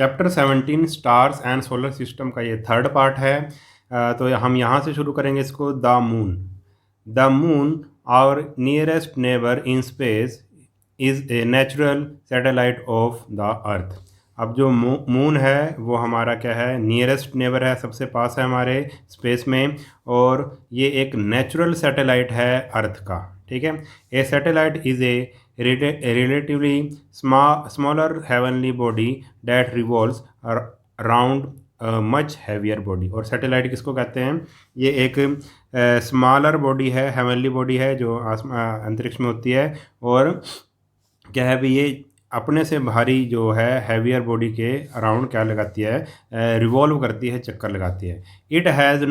Chapter 17 stars and solar system का ये third part है। तो हम यहाँ से शुरू करेंगे इसको। The moon our nearest neighbour in space is a natural satellite of the earth. अब जो मून है वो हमारा क्या है, नियरेस्ट नेबर है, सबसे पास है हमारे स्पेस में, और ये एक नेचुरल सैटेलाइट है अर्थ का। ठीक है, a satellite is a relatively smaller heavenly body that revolves around a much heavier body। और सैटेलाइट किसको कहते हैं? ये एक स्मॉलर बॉडी है, हेवनली बॉडी है जो अंतरिक्ष में होती है, और क्या है भी, ये अपने से भारी जो है हैवियर बॉडी के अराउंड क्या लगाती है, रिवॉल्व करती है, चक्कर लगाती है। इट हैज़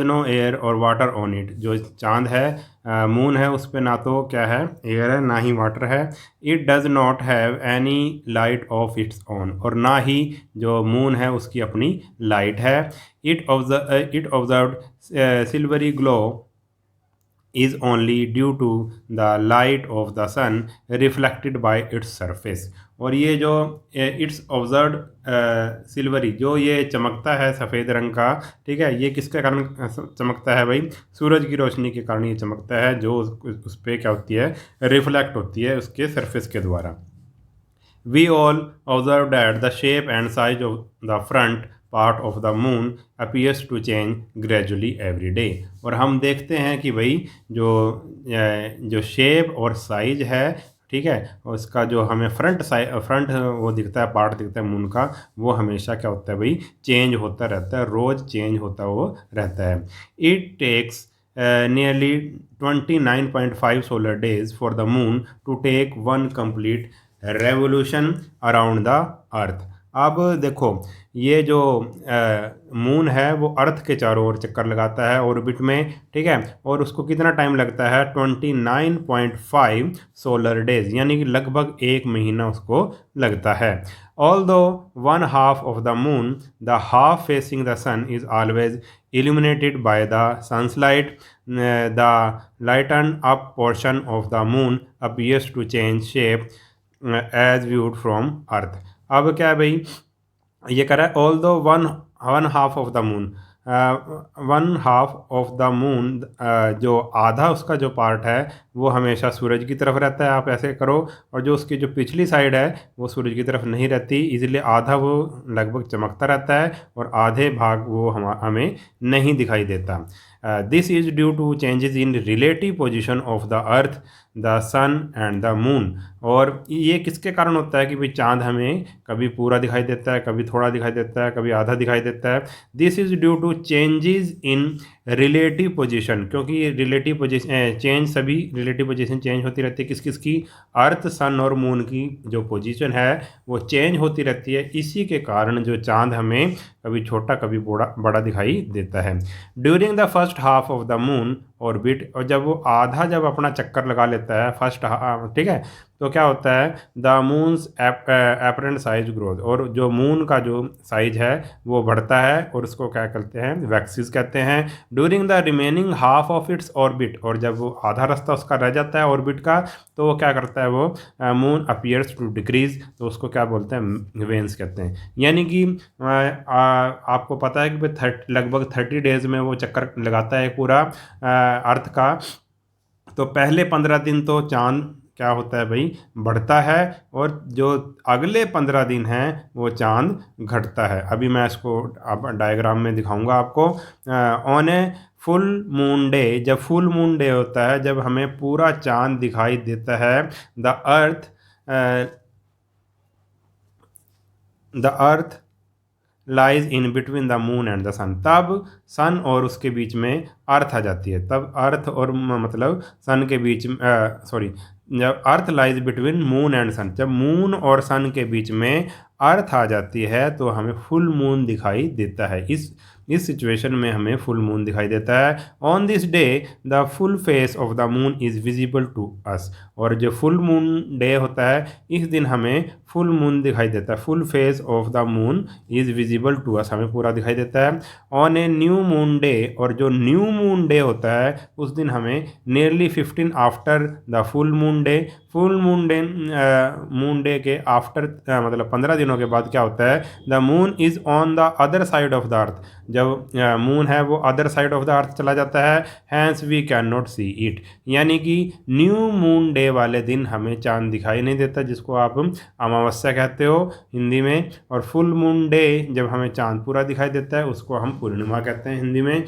नो एयर और वाटर ऑन इट। जो चांद है, मून है, उस पर ना तो क्या है एयर है ना ही वाटर है। It does not have any light of its own, और ना ही जो मून है उसकी अपनी लाइट है। It observe silvery glow is only due to the light of the sun reflected by its surface। और ये जो इट्स ऑब्जर्व सिल्वरी, जो ये चमकता है सफ़ेद रंग का, ठीक है, ये किसके कारण चमकता है भाई? सूरज की रोशनी के कारण ये चमकता है, जो उस पर क्या होती है, रिफ्लेक्ट होती है उसके सरफेस के द्वारा। We all observed that the shape and size of the front part of the moon appears to change gradually every day. और हम देखते हैं कि भाई जो शेप और साइज है, ठीक है, उसका जो हमें फ्रंट वो दिखता है, पार्ट दिखता है मून का, वो हमेशा क्या होता है भाई, चेंज होता रहता है, रोज़ चेंज होता वो रहता है। It takes nearly 29.5 solar days for the moon to take one complete revolution around the earth। अब देखो, ये जो मून है वो अर्थ के चारों ओर चक्कर लगाता है ऑर्बिट में, ठीक है, और उसको कितना टाइम लगता है? 29.5 सोलर डेज, यानी कि लगभग 1 महीना उसको लगता है। Although one half of the moon, the half facing the sun, is always illuminated by the sun's light, the lightened up portion of the moon appears to change shape as viewed from earth। अब क्या है भाई, ये कह रहा है although one half of the moon, one half of the moon, जो आधा उसका जो पार्ट है वो हमेशा सूरज की तरफ रहता है, आप ऐसे करो, और जो उसकी जो पिछली साइड है वो सूरज की तरफ नहीं रहती, इसलिए आधा वो लगभग चमकता रहता है और आधे भाग वो हमें नहीं दिखाई देता। This is due to changes in relative position of the earth, the sun and the moon. और ये किसके कारण होता है कि भाई चांद हमें कभी पूरा दिखाई देता है, कभी थोड़ा दिखाई देता है, कभी आधा दिखाई देता है? This is due to changes in relative position, क्योंकि रिलेटिव पोजीशन चेंज, सभी रिलेटिव पोजीशन चेंज होती रहती है। किस किस की? अर्थ, सन और मून की जो पोजीशन है वो चेंज होती रहती है। इसी के कारण जो चांद हमें कभी छोटा कभी बड़ा दिखाई देता है। During the first half of the moon orbit, और जब वो आधा जब अपना चक्कर लगा लेता है फर्स्ट हाफ, ठीक है, तो क्या होता है? The moons apparent size growth, और जो मून का जो साइज है वो बढ़ता है, और उसको क्या कहते हैं? वैक्सिस कहते हैं। During the remaining half of its orbit, और जब वो आधा रास्ता उसका रह जाता है ऑर्बिट का, तो वो क्या करता है? वो मून अपीयर्स टू डिक्रीज, तो उसको क्या बोलते हैं? वेन्स कहते हैं। यानी कि आपको पता है कि लगभग 30 डेज में वो चक्कर लगाता है पूरा अर्थ का। तो पहले 15 दिन तो चांद क्या होता है भाई, बढ़ता है, और जो अगले 15 दिन हैं वो चांद घटता है। अभी मैं इसको अब डायग्राम में दिखाऊंगा आपको। On a full moon day, जब फुल मून डे होता है, जब हमें पूरा चांद दिखाई देता है, the earth lies in between the moon and the sun, तब सन और उसके बीच में अर्थ आ जाती है। तब अर्थ और मतलब सन के बीच में, सॉरी, जब अर्थ लाइज बिटवीन मून एंड सन, जब मून और सन के बीच में अर्थ आ जाती है तो हमें फुल मून दिखाई देता है। इस सिचुएशन में हमें फुल मून दिखाई देता है। On this day the full face of the moon is visible to us, और जो फुल मून डे होता है इस दिन हमें फुल मून दिखाई देता है। Full face of the moon is visible to us, हमें पूरा दिखाई देता है। On a new moon day, और जो न्यू मून डे होता है उस दिन हमें nearly 15 after the full moon moon day के आफ्टर मतलब 15 दिनों के बाद क्या होता है, the moon is on the other side of the earth, जब मून है वो other side of the earth चला जाता है, hence we can not see it, यानी कि न्यू मून डे वाले दिन हमें चांद दिखाई नहीं देता, जिसको आप अमावस्या कहते हो हिंदी में, और फुल मून डे जब हमें चांद पूरा दिखाई देता है उसको हम पूर्णिमा कहते हैं हिंदी में,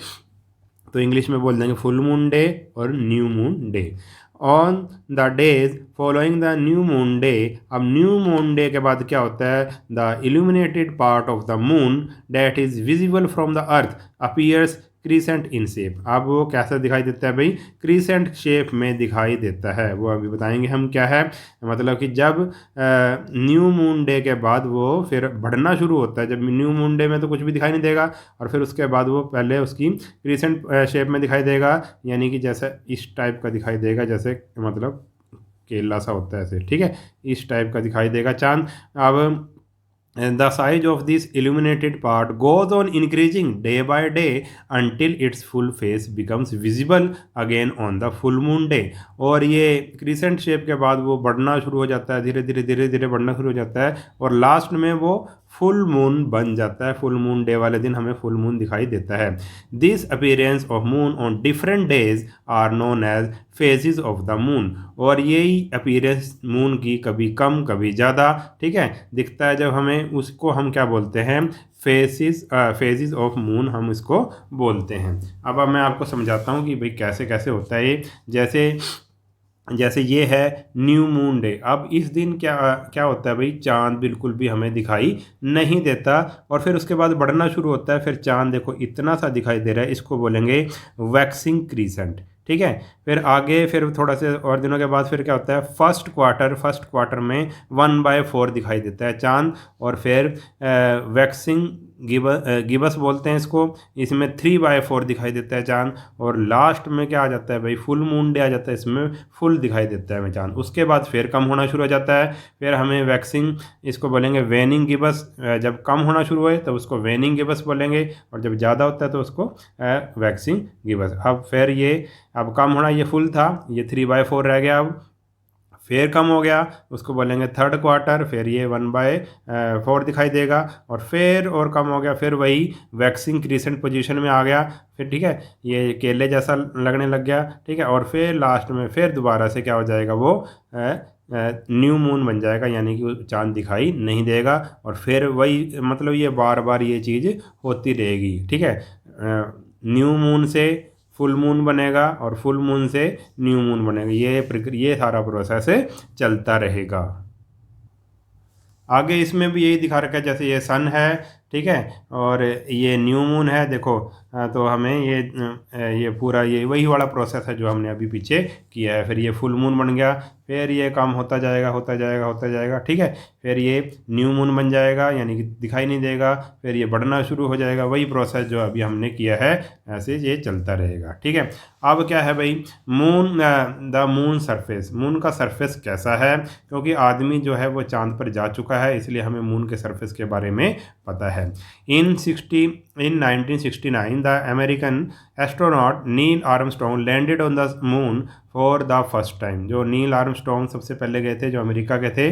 तो इंग्लिश में बोल देंगे फुल मून डे और new moon day. On the days following the new moon day, अब न्यू मून डे के बाद क्या होता है, the illuminated part of the moon that is visible from the earth appears crescent in shape. अब वो कैसा दिखाई देता है भाई, क्रीसेंट शेप में दिखाई देता है, वो अभी बताएंगे हम क्या है। मतलब कि जब न्यू मून डे के बाद वो फिर बढ़ना शुरू होता है, जब न्यू मून डे में तो कुछ भी दिखाई नहीं देगा, और फिर उसके बाद वो पहले उसकी क्रीसेंट शेप में दिखाई देगा, यानी कि जैसे इस टाइप का दिखाई देगा, जैसे मतलब केला सा होता है ऐसे, ठीक है, इस टाइप का दिखाई देगा चांद। अब the size of this illuminated part goes on increasing day by day until its full face becomes visible again on the full moon day। और ये क्रिसेंट शेप के बाद वो बढ़ना शुरू हो जाता है, धीरे धीरे बढ़ना शुरू हो जाता है, और लास्ट में वो फुल मून बन जाता है, फुल मून डे वाले दिन हमें फुल मून दिखाई देता है। This appearance of moon on different days are known as phases of the moon, और यही अपीयरेंस मून की कभी कम कभी ज़्यादा, ठीक है, दिखता है जब हमें, उसको हम क्या बोलते हैं, फेजेस ऑफ मून हम इसको बोलते हैं। अब मैं आपको समझाता हूँ कि भाई कैसे कैसे होता है ये। जैसे ये है न्यू मून डे, अब इस दिन क्या क्या होता है भाई, चांद बिल्कुल भी हमें दिखाई नहीं देता, और फिर उसके बाद बढ़ना शुरू होता है, फिर चांद देखो इतना सा दिखाई दे रहा है, इसको बोलेंगे वैक्सिंग क्रीसेंट, ठीक है। फिर आगे फिर थोड़ा से और दिनों के बाद फिर क्या होता है, फर्स्ट क्वार्टर में 1/4 दिखाई देता है चांद, और फिर वैक्सिंग गिबस बोलते हैं इसको, इसमें 3/4 दिखाई देता है चांद, और लास्ट में क्या आ जाता है भाई, फुल मून डे आ जाता है, इसमें फुल दिखाई देता है हमें चांद। उसके बाद फिर कम होना शुरू हो जाता है, फिर हमें वैक्सिंग, इसको बोलेंगे वेनिंग गिबस, जब कम होना शुरू हुए तो उसको वेनिंग गिबस बोलेंगे, और जब ज़्यादा होता है तो उसको वैक्सिंग गिबस। अब फिर ये अब कम होना, ये फुल था, ये 3/4 रह गया, अब फिर कम हो गया, उसको बोलेंगे थर्ड क्वार्टर, फिर ये 1/4 दिखाई देगा, और फिर और कम हो गया, फिर वही वैक्सिंग क्रीसेंट पोजीशन में आ गया, फिर ठीक है, ये केले जैसा लगने लग गया, ठीक है, और फिर लास्ट में फिर दोबारा से क्या हो जाएगा, वो न्यू मून बन जाएगा, यानी कि चांद दिखाई नहीं देगा, और फिर वही मतलब ये बार बार ये चीज़ होती रहेगी, ठीक है। न्यू मून से फुल मून बनेगा, और फुल मून से न्यू मून बनेगा, ये सारा प्रोसेस चलता रहेगा। आगे इसमें भी यही दिखा रखा है, जैसे ये सन है, ठीक है, और ये न्यू मून है, देखो तो हमें ये पूरा ये वही वाला प्रोसेस है जो हमने अभी पीछे किया है। फिर ये फुल मून बन गया, फिर ये कम होता जाएगा, ठीक है, फिर ये न्यू मून बन जाएगा, यानी कि दिखाई नहीं देगा, फिर ये बढ़ना शुरू हो जाएगा, वही प्रोसेस जो अभी हमने किया है, ऐसे ये चलता रहेगा, ठीक है। अब क्या है भाई, द मून सरफेस, मून का सरफेस कैसा है, क्योंकि आदमी जो है वो चांद पर जा चुका है, इसलिए हमें मून के सरफेस के बारे में पता है। In 1969, the American astronaut Neil Armstrong landed on the moon for the first time। जो नील आर्मस्ट्रॉन्ग सबसे पहले गए थे, जो अमेरिका के थे,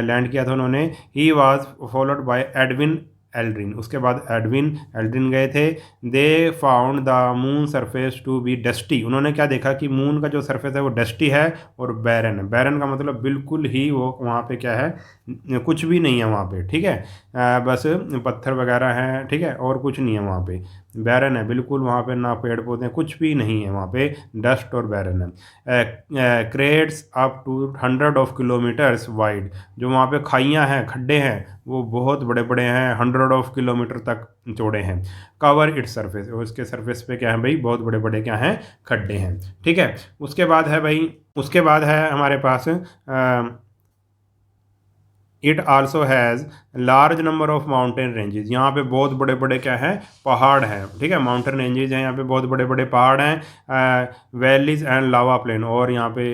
लैंड किया था उन्होंने। He was followed by Edwin Aldrin, उसके बाद एल्ड्रिन गए थे। They found the moon surface to be dusty, उन्होंने क्या देखा कि मून का जो सरफेस है वो डस्टी है और बैरन है। बैरन का मतलब बिल्कुल ही वो वहाँ पे क्या है, कुछ भी नहीं है वहाँ पे, ठीक है, बस पत्थर वगैरह हैं, ठीक है, और कुछ नहीं है वहाँ पे, बैरन है बिल्कुल, वहाँ पे ना पेड़ पौधे कुछ भी नहीं है वहाँ पे, डस्ट और बैरन है। Craters up to 100 of kilometres wide, जो वहाँ पे खाइयाँ हैं, खड्डे हैं, वो बहुत बड़े बड़े हैं, 100 ऑफ किलोमीटर तक चौड़े हैं। कवर इट्स सरफेस, और उसके सरफेस पे क्या है भाई, बहुत बड़े बड़े क्या हैं, खड्डे हैं, ठीक है। उसके बाद है भाई, उसके बाद है हमारे पास it also has large number of mountain ranges, यहाँ पे बहुत बड़े बड़े क्या है, पहाड़ हैं, ठीक है, माउंटेन रेंजेस हैं, यहाँ पे बहुत बड़े बड़े पहाड़ हैं। वैलीज एंड लावा प्लेन, और यहाँ पे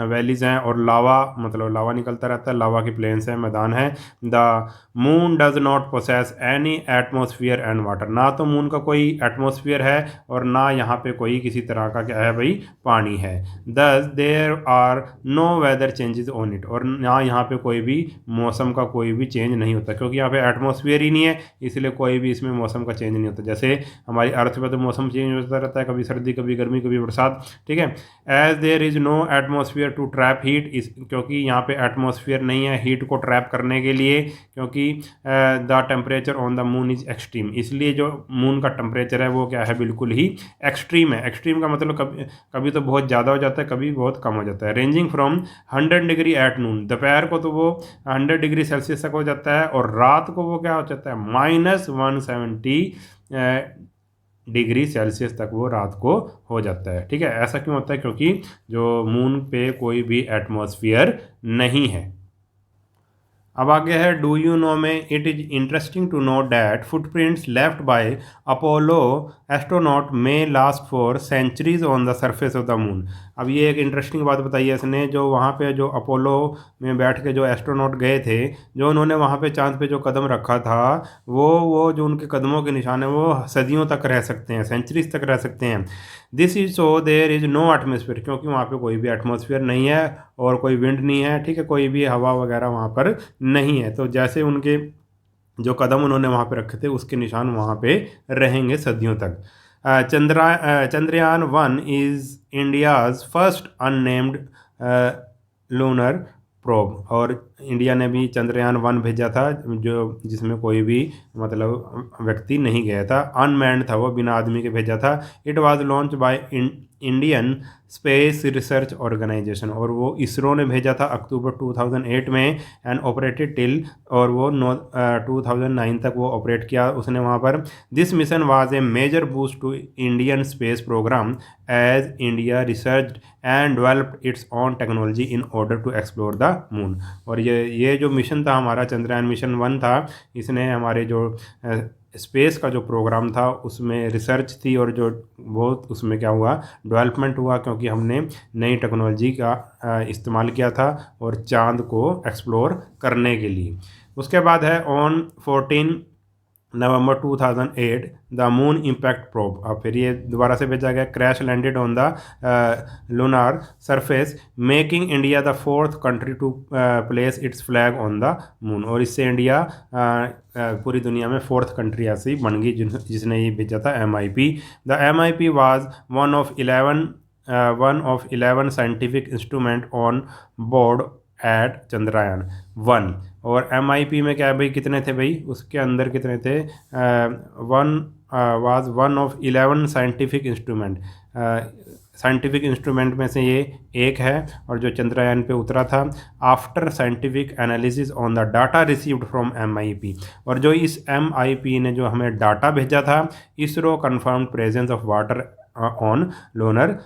वैलीज हैं और लावा, मतलब लावा निकलता रहता है, लावा की प्लेन्स हैं, मैदान है। The moon does not possess any atmosphere and water, ना तो मून का कोई एटमोसफियर है और ना यहाँ पे कोई किसी तरह का क्या है भाई, पानी है। Thus there are no weather changes on it, और ना यहाँ पे कोई भी मौसम का कोई भी चेंज नहीं होता, क्योंकि यहाँ पे एटमॉस्फेयर ही नहीं है, इसलिए कोई भी इसमें मौसम का चेंज नहीं होता। जैसे हमारी अर्थ पे तो मौसम चेंज होता रहता है, कभी सर्दी कभी गर्मी कभी बरसात, ठीक है। As there is no atmosphere to trap heat, इस क्योंकि यहाँ पे एटमॉस्फेयर नहीं है हीट को ट्रैप करने के लिए, क्योंकि the temperature on the moon is extreme, इसलिए जो मून का टेम्परेचर है वो क्या है, बिल्कुल ही एक्सट्रीम है। एक्सट्रीम का मतलब कभी कभी तो बहुत ज़्यादा हो जाता है, कभी बहुत कम हो जाता है। Ranging from 100 degree at noon, दोपहर को तो वो 100 डिग्री सेल्सियस तक हो जाता है, और रात को वो क्या हो जाता है, -170 डिग्री सेल्सियस तक वो रात को हो जाता है, ठीक है। ऐसा क्यों होता है, क्योंकि जो मून पे कोई भी एटमॉस्फेयर नहीं है। अब आगे है डू यू नो में, it is interesting to know that footprints left by Apollo astronaut may last for centuries on the surface of the moon. अब ये एक इंटरेस्टिंग बात बताई है इसने, जो वहाँ पे जो अपोलो में बैठ के जो एस्ट्रोनॉट गए थे, जो उन्होंने वहाँ पे चांद पे जो कदम रखा था, वो जो उनके कदमों के निशान है वो सदियों तक रह सकते हैं, सेंचुरीज तक रह सकते हैं। This is so there is no atmosphere, क्योंकि वहाँ पे कोई भी एटमोसफियर नहीं है और कोई विंड नहीं है, ठीक है, कोई भी हवा वगैरह वहाँ पर नहीं है। तो जैसे उनके जो कदम उन्होंने वहाँ पे रखे थे उसके निशान वहाँ पे रहेंगे सदियों तक। Chandrayaan 1 is India's first unnamed lunar probe, और इंडिया ने भी चंद्रयान 1 भेजा था, जो जिसमें कोई भी मतलब व्यक्ति नहीं गया था, अनमैन्ड था वो, बिना आदमी के भेजा था। It was launch by Indian Space Research Organisation, और वो इसरो ने भेजा था अक्टूबर 2008 में, एंड ऑपरेटेड टिल, और वो 2009 तक वो ऑपरेट किया उसने वहाँ पर। This mission was a major boost to Indian space programme as India research and developed its own technology in order to explore the moon. और ये जो मिशन था हमारा, चंद्रयान मिशन 1 था, इसने हमारे जो स्पेस का जो प्रोग्राम था उसमें रिसर्च थी, और जो बहुत उसमें क्या हुआ, डेवलपमेंट हुआ, क्योंकि हमने नई टेक्नोलॉजी का इस्तेमाल किया था और चांद को एक्सप्लोर करने के लिए। उसके बाद है on 14 November 2008 the moon impact probe. अब फिर ये दोबारा से भेजा गया, crash landed on the lunar surface, making India the 4th country to place it's flag on the moon. और इससे इंडिया पूरी दुनिया में 4th कंट्री ऐसी बन गई जिसने ये भेजा था MIP। The MIP was one of 11 scientific instrument on board at Chandrayaan 1। और MIP में क्या है भाई, कितने थे भाई, उसके अंदर कितने थे, was one of 11 scientific instrument, scientific instrument में से ये एक है, और जो चंद्रयान पे उतरा था after scientific analysis on the data received from MIP। और जो इस MIP ने जो हमें डाटा भेजा था, ISRO confirmed presence of water on lunar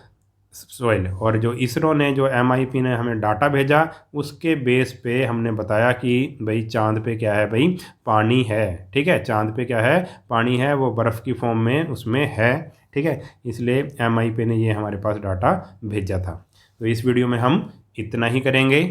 soil. और जो इसरो ने जो MIP ने हमें डाटा भेजा, उसके बेस पे हमने बताया कि भाई चांद पे क्या है भाई, पानी है, ठीक है, चांद पे क्या है, पानी है, वो बर्फ़ की फॉर्म में उसमें है, ठीक है। इसलिए MIP ने ये हमारे पास डाटा भेजा था। तो इस वीडियो में हम इतना ही करेंगे।